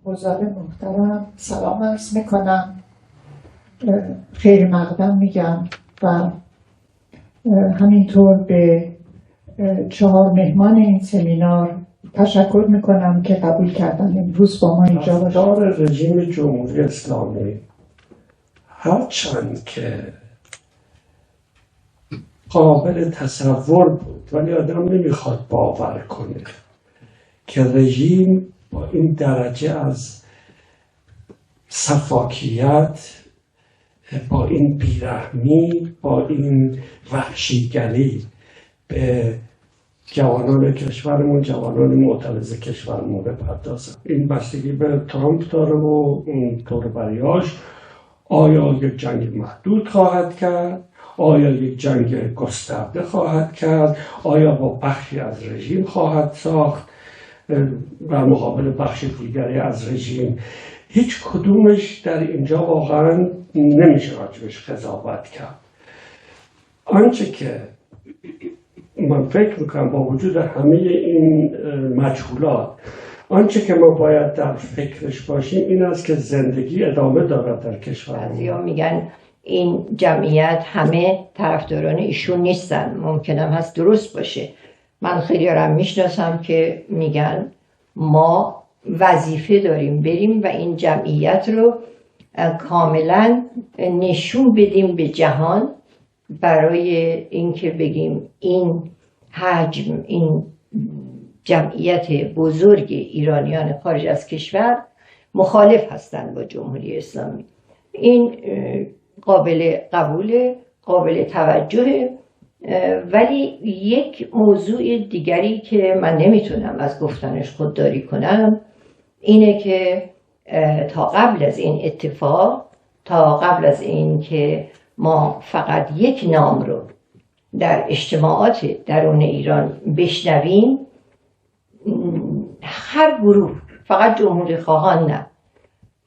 حضار محترم سلام عرض میکنم، خیر مقدم میگم و همینطور به 4 مهمان این سمینار تشکر میکنم که قبول کردن امروز با ما اینجا باشن. رفتار رژیم جمهوری اسلامی هرچند که قابل تصور بود ولی آدم نمیخواد باور کنه که رژیم با این درجه از سفاکیت، با این بیرحمی، با این وحشیگری به جوانان کشورمون، جوانان معترض کشورمون بپردازن. این بستگی به ترامپ داره و اون دوربریاش. آیا یک جنگ محدود خواهد کرد؟ آیا یک جنگ گسترده خواهد کرد؟ آیا با بخشی از رژیم خواهد ساخت و مقابل بخش دیگری از رژیم؟ هیچ کدومش در اینجا واقعا نمیشه راجبش قضاوت کرد. آنچه که من فکر میکنم با وجود همه این مجهولات، آنچه که ما باید در فکرش باشیم این است که زندگی ادامه دارد در کشور. بعضیا میگن این جمعیت همه طرفداران ایشون نیستن، ممکنم هست درست باشه. من خیلی هم میشناسم که میگن ما وظیفه داریم بریم و این جمعیت رو کاملا نشون بدیم به جهان، برای اینکه بگیم این حجم، این جمعیت بزرگ ایرانیان خارج از کشور مخالف هستند با جمهوری اسلامی. این قابل قبوله، قابل توجهه. ولی یک موضوع دیگری که من نمیتونم از گفتنش خودداری کنم اینه که تا قبل از این اتفاق، تا قبل از این که ما فقط یک نام رو در اجتماعات درون ایران بشنویم، هر گروه، فقط جمهوری خواهان نه،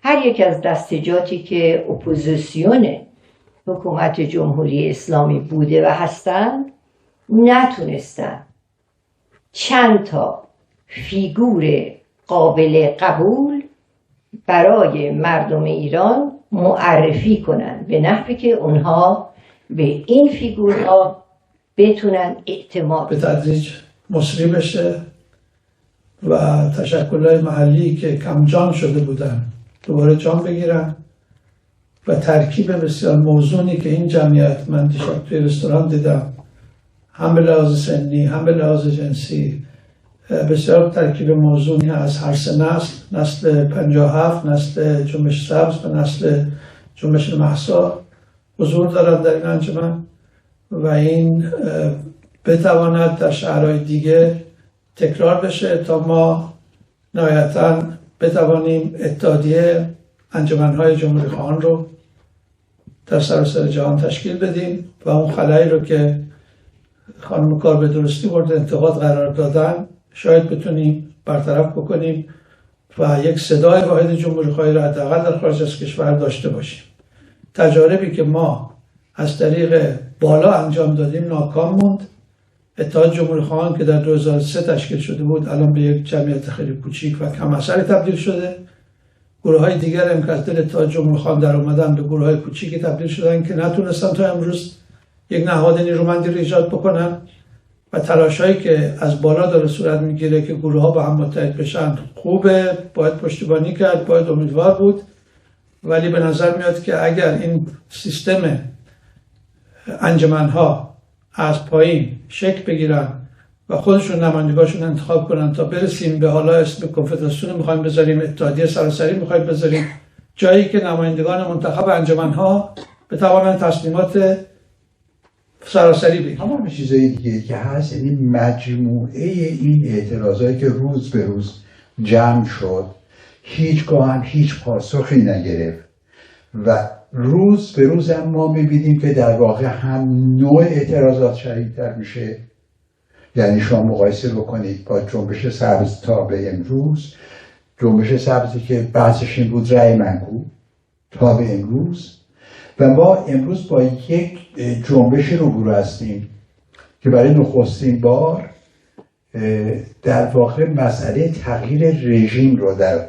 هر یک از دستجاتی که اپوزیسیون حکومت جمهوری اسلامی بوده و هستند نتونستن چند تا فیگور قابل قبول برای مردم ایران معرفی کنن به نحوی که اونها به این فیگورها بتونن اعتماد به تدریج مصری بشه و تشکل‌های محلی که کم جان شده بودن دوباره جان بگیرن و ترکیب بسیار موزونی که این جمعیت، من دیشب توی رستوران دیدم، هم به لحاظ سنی هم به لحاظ جنسی، بسیار ترکیب موزونی از هر سه نسل 57، نسل جنبش سبز و نسل جنبش مهسا حضور دارند در این انجمن و این بتواند در شهرهای دیگه تکرار بشه تا ما نهایتاً بتوانیم اتحادیه انجمنهای جمهوری خواهان رو در سراسر جهان تشکیل بدیم و اون خلایی رو که خانم کار به درستی مورد انتقاد قرار دادن شاید بتونیم برطرف بکنیم و یک صدای واحد جمهوری خواهی رو حداقل در خارج از کشور داشته باشیم. تجاربی که ما از طریق بالا انجام دادیم ناکام موند. اتحاد جمهوری خواهان که در 2003 تشکیل شده بود الان به یک جمعیت خیلی کوچیک و کم اثر تبدیل شده. گروه های دیگر هم که از دل اتحاد جمهوری خواهان در اومدن به گروه های کوچیکی تبدیل شدن که نتونستن تا امروز یک نهاد نیرومندی رو ایجاد بکنن و تلاشایی که از بالا داره صورت میگیره که گروه ها با هم متحد بشن خوبه، باید پشتیبانی کرد، باید امیدوار بود. ولی به نظر میاد که اگر این سیستم انجمنها از پایین شکل بگیرن و خودشون نمایندگاشون انتخاب کنن تا برسیم به حالا اسم کنفدراسیون میخوایم بذاریم، اتحادیه سراسری میخوایم بذاریم، جایی که نمایندگان منتخب انجمنها بتوانند تصمیمات سراسری بگیرن. همون چیزایی دیگه که هست، یعنی مجموعه این اعتراضایی که روز به روز جمع شد هیچگاه هم هیچ پاسخی نگرفت و روز به روز هم ما میبینیم که در واقع هم نوع اعتراضات شدیدتر میشه. یعنی شما مقایسه بکنید با جنبش سبز تا به امروز، جنبش سبزی که بحثش این بود رأی منکوب تا به امروز، و ما امروز با یک جنبش روبرو هستیم که برای نخستین بار در واقع مسئله تغییر رژیم رو در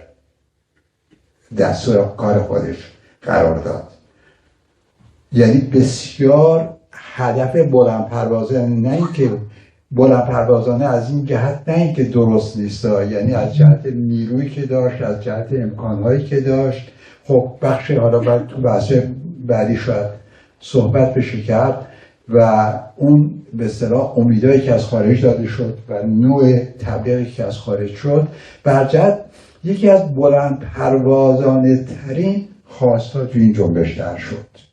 دستور کار خودش قرار داد. یعنی بسیار هدف بلند پروازانه، نه اینکه بلند پروازانه از این جهت نه اینکه درست نیست، یعنی از جهت نیرویی که داشت، از جهت امکانهایی که داشت. خب بخش حالا بعد تو بحث بعدی شاید صحبت بشه کرد و اون به اصطلاح امیدایی که از خارج داده شد و نوع تبلیغی که از خارج شد، برجت یکی از بلند پروازانه ترین خواستها تو این جنبش در شد.